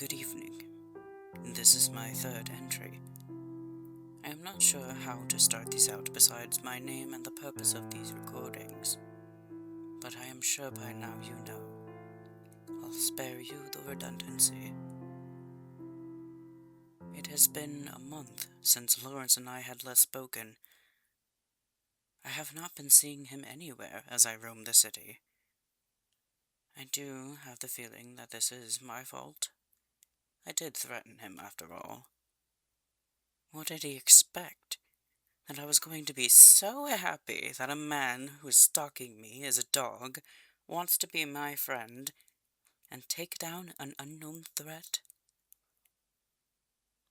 Good evening. This is my third entry. I am not sure how to start these out besides my name and the purpose of these recordings, but I am sure by now you know. I'll spare you the redundancy. It has been a month since Lawrence and I had last spoken. I have not been seeing him anywhere as I roam the city. I do have the feeling that this is my fault. I did threaten him after all. What did he expect? That I was going to be so happy that a man who is stalking me as a dog wants to be my friend and take down an unknown threat?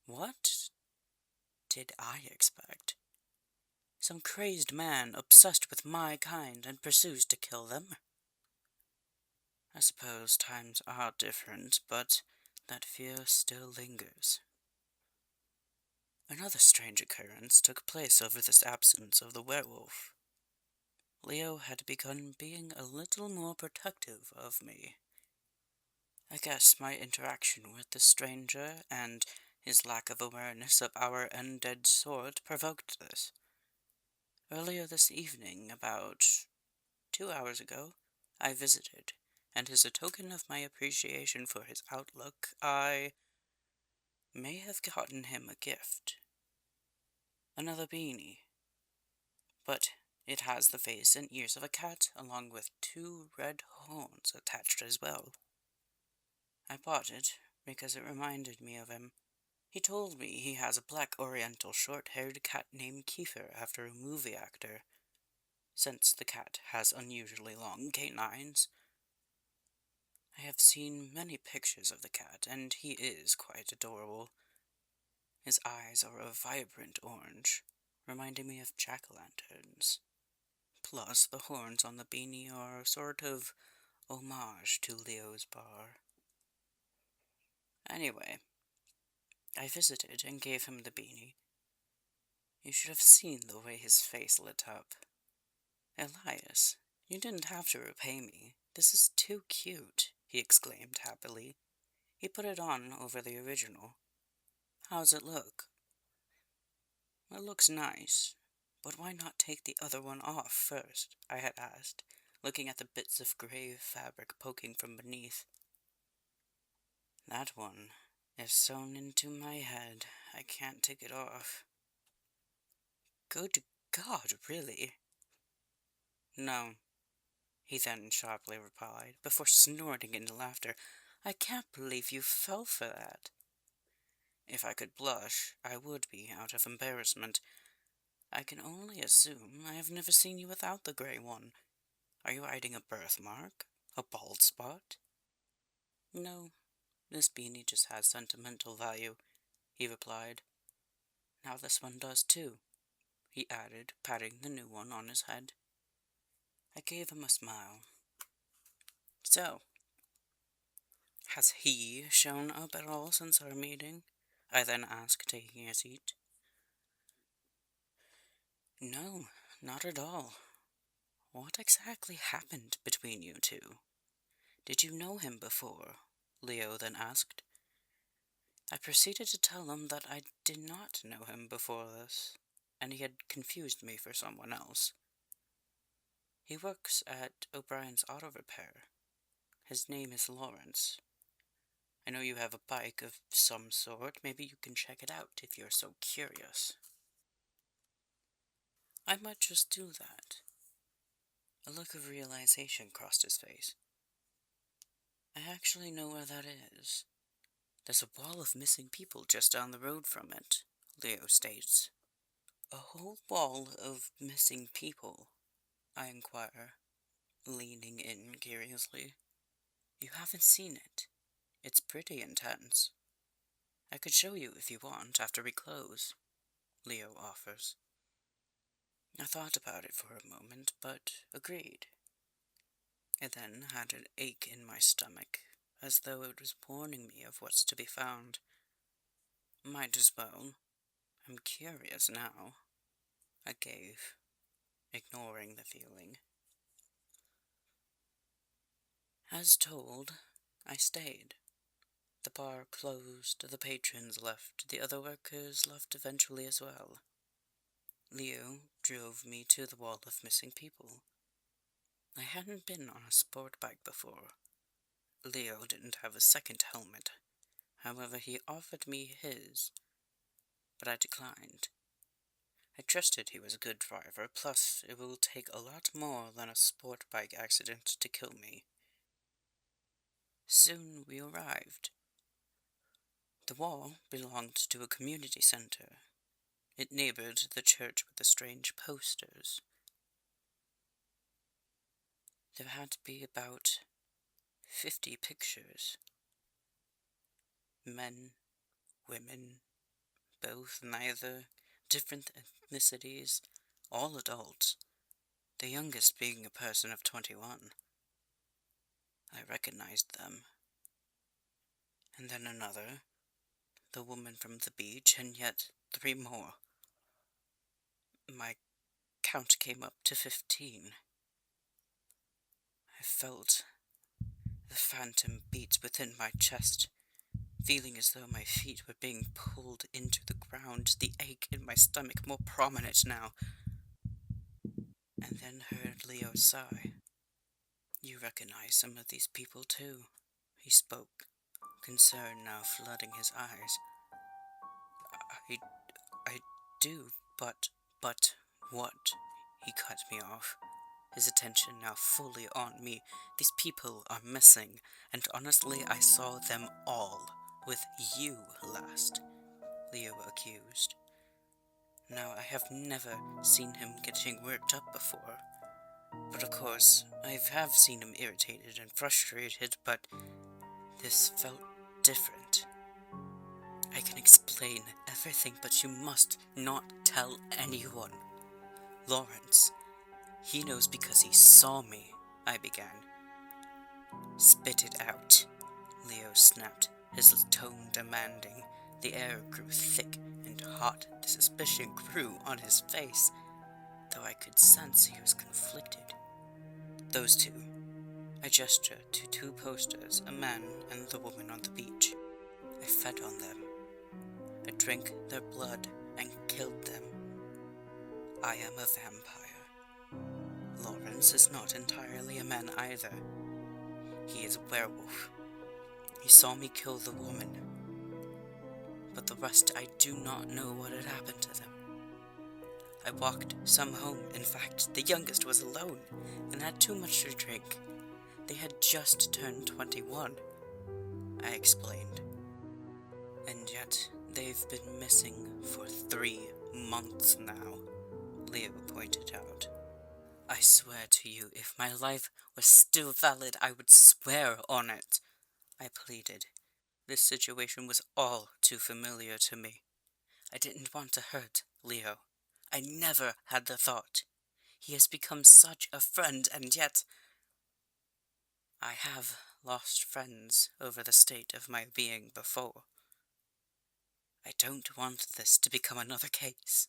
What did I expect? Some crazed man obsessed with my kind and pursues to kill them? I suppose times are different, but that fear still lingers. Another strange occurrence took place over this absence of the werewolf. Leo had begun being a little more protective of me. I guess my interaction with the stranger and his lack of awareness of our undead sort provoked this. Earlier this evening, about 2 hours ago, I visited, and as a token of my appreciation for his outlook, I may have gotten him a gift. Another beanie. But it has the face and ears of a cat, along with 2 red horns attached as well. I bought it because it reminded me of him. He told me he has a black oriental short-haired cat named Kiefer after a movie actor, since the cat has unusually long canines. I have seen many pictures of the cat, and he is quite adorable. His eyes are a vibrant orange, reminding me of jack-o'-lanterns. Plus, the horns on the beanie are a sort of homage to Leo's bar. Anyway, I visited and gave him the beanie. You should have seen the way his face lit up. Elias, you didn't have to repay me. This is too cute, he exclaimed happily. He put it on over the original. How's it look? It looks nice, but why not take the other one off first? I had asked, looking at the bits of grey fabric poking from beneath. That one is sewn into my head. I can't take it off. Good God, really? No, he then sharply replied, before snorting into laughter. I can't believe you fell for that. If I could blush, I would be out of embarrassment. I can only assume I have never seen you without the grey one. Are you hiding a birthmark? A bald spot? No, this beanie just has sentimental value, he replied. Now this one does too, he added, patting the new one on his head. I gave him a smile. So, has he shown up at all since our meeting? I then asked, taking a seat. No, not at all. What exactly happened between you two? Did you know him before? Leo then asked. I proceeded to tell him that I did not know him before this, and he had confused me for someone else. He works at O'Brien's Auto Repair. His name is Lawrence. I know you have a bike of some sort. Maybe you can check it out if you're so curious. I might just do that. A look of realization crossed his face. I actually know where that is. There's a wall of missing people just down the road from it, Leo states. A whole wall of missing people? I inquire, leaning in curiously. You haven't seen it. It's pretty intense. I could show you if you want after we close, Leo offers. I thought about it for a moment, but agreed. I then had an ache in my stomach, as though it was warning me of what's to be found. Might as well. I'm curious now. I gave, ignoring the feeling. As told, I stayed. The bar closed, the patrons left, the other workers left eventually as well. Leo drove me to the wall of missing people. I hadn't been on a sport bike before. Leo didn't have a second helmet. However, he offered me his, but I declined. I trusted he was a good driver, plus it will take a lot more than a sport bike accident to kill me. Soon we arrived. The wall belonged to a community center. It neighbored the church with the strange posters. There had to be about 50 pictures. Men, women, both, neither, different ethnicities, all adults, the youngest being a person of 21. I recognized them. And then another, the woman from the beach, and yet 3 more. My count came up to 15. I felt the phantom beats within my chest, feeling as though my feet were being pulled into the ground, the ache in my stomach more prominent now, and then heard Leo sigh. You recognize some of these people too, he spoke, concern now flooding his eyes. I do, but what? He cut me off, his attention now fully on me. These people are missing, and honestly I saw them all, with you last, Leo accused. Now, I have never seen him getting worked up before, but of course, I have seen him irritated and frustrated, but this felt different. I can explain everything, but you must not tell anyone. Lawrence, he knows because he saw me, I began. Spit it out, Leo snapped, his tone demanding. The air grew thick and hot. The suspicion grew on his face, though I could sense he was conflicted. Those 2. I gestured to 2 posters, a man and the woman on the beach. I fed on them. I drank their blood and killed them. I am a vampire. Lawrence is not entirely a man either. He is a werewolf. He saw me kill the woman, but the rest I do not know what had happened to them. I walked some home. In fact, the youngest was alone and had too much to drink. They had just turned 21, I explained. And yet, they've been missing for 3 months now, Leo pointed out. I swear to you, if my life was still valid, I would swear on it, I pleaded. This situation was all too familiar to me. I didn't want to hurt Leo. I never had the thought. He has become such a friend, and yet I have lost friends over the state of my being before. I don't want this to become another case.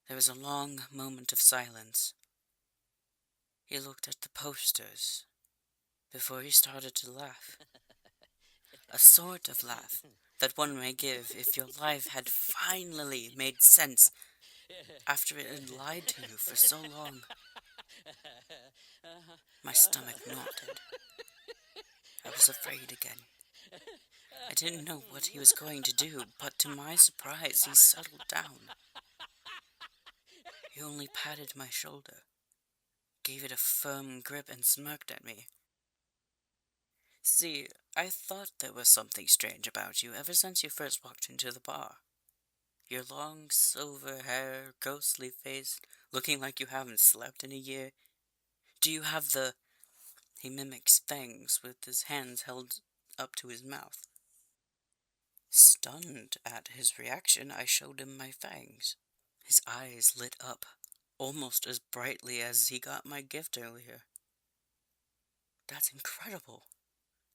There was a long moment of silence. He looked at the posters before he started to laugh. A sort of laugh that one may give if your life had finally made sense after it had lied to you for so long. My stomach knotted. I was afraid again. I didn't know what he was going to do, but to my surprise, he settled down. He only patted my shoulder, gave it a firm grip, and smirked at me. See, I thought there was something strange about you ever since you first walked into the bar. Your long silver hair, ghostly face, looking like you haven't slept in a year. Do you have the... He mimics fangs with his hands held up to his mouth. Stunned at his reaction, I showed him my fangs. His eyes lit up, almost as brightly as he got my gift earlier. That's incredible.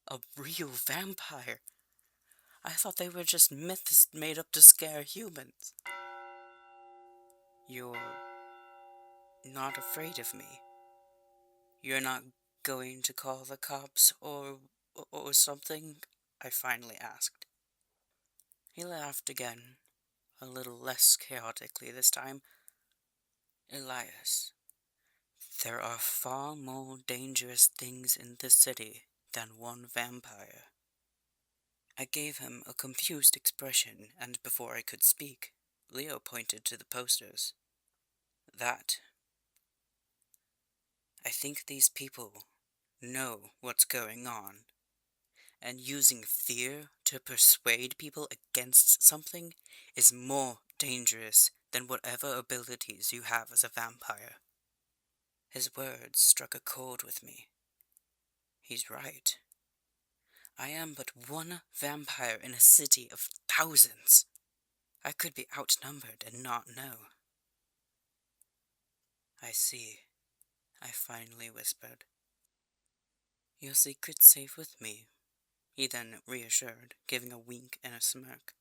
A real vampire. I thought they were just myths made up to scare humans. You're not afraid of me. You're not going to call the cops or or something?" I finally asked. He laughed again, a little less chaotically this time. "Elias, there are far more dangerous things in this city than one vampire." I gave him a confused expression, and before I could speak, Leo pointed to the posters. "That. I think these people know what's going on, and using fear to persuade people against something is more dangerous than whatever abilities you have as a vampire." His words struck a chord with me. He's right. I am but one vampire in a city of thousands. I could be outnumbered and not know. "I see," I finally whispered. "Your secret's safe with me," he then reassured, giving a wink and a smirk.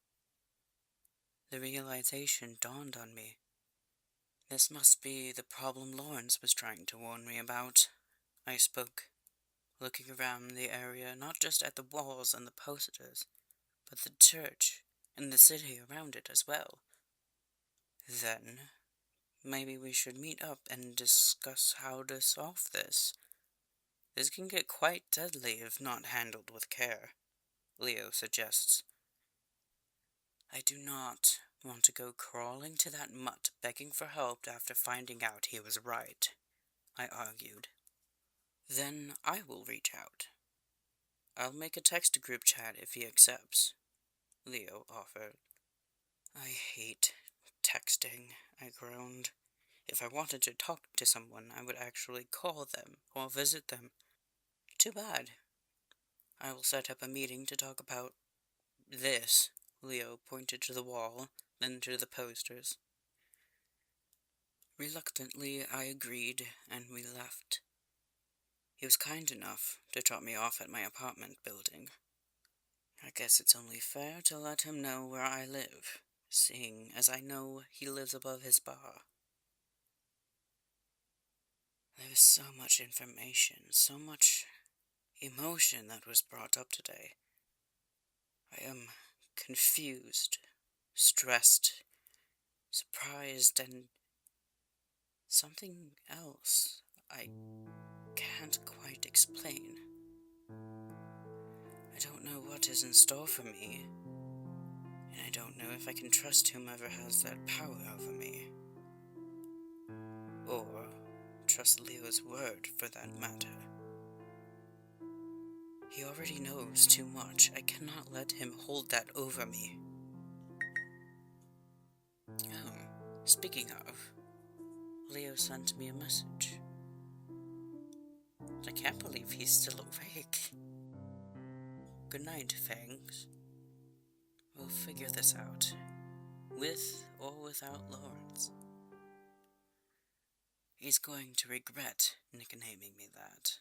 The realization dawned on me. This must be the problem Lawrence was trying to warn me about. I spoke, looking around the area not just at the walls and the posters, but the church and the city around it as well. "Then, maybe we should meet up and discuss how to solve this. This can get quite deadly if not handled with care," Leo suggests. "I do not want to go crawling to that mutt begging for help after finding out he was right," I argued. "Then I will reach out. I'll make a text group chat if he accepts," Leo offered. "I hate texting," I groaned. "If I wanted to talk to someone, I would actually call them or visit them." "Too bad. I will set up a meeting to talk about this." Leo pointed to the wall, then to the posters. Reluctantly, I agreed, and we left. He was kind enough to drop me off at my apartment building. I guess it's only fair to let him know where I live, seeing as I know he lives above his bar. There was so much information, so much emotion that was brought up today. I am confused, stressed, surprised, and something else I can't quite explain. I don't know what is in store for me, and I don't know if I can trust whomever has that power over me. Or trust Leo's word, for that matter. He already knows too much. I cannot let him hold that over me. Oh, speaking of, Leo sent me a message. I can't believe he's still awake. "Good night, Fangs. We'll figure this out, with or without Lawrence. He's going to regret nicknaming me that."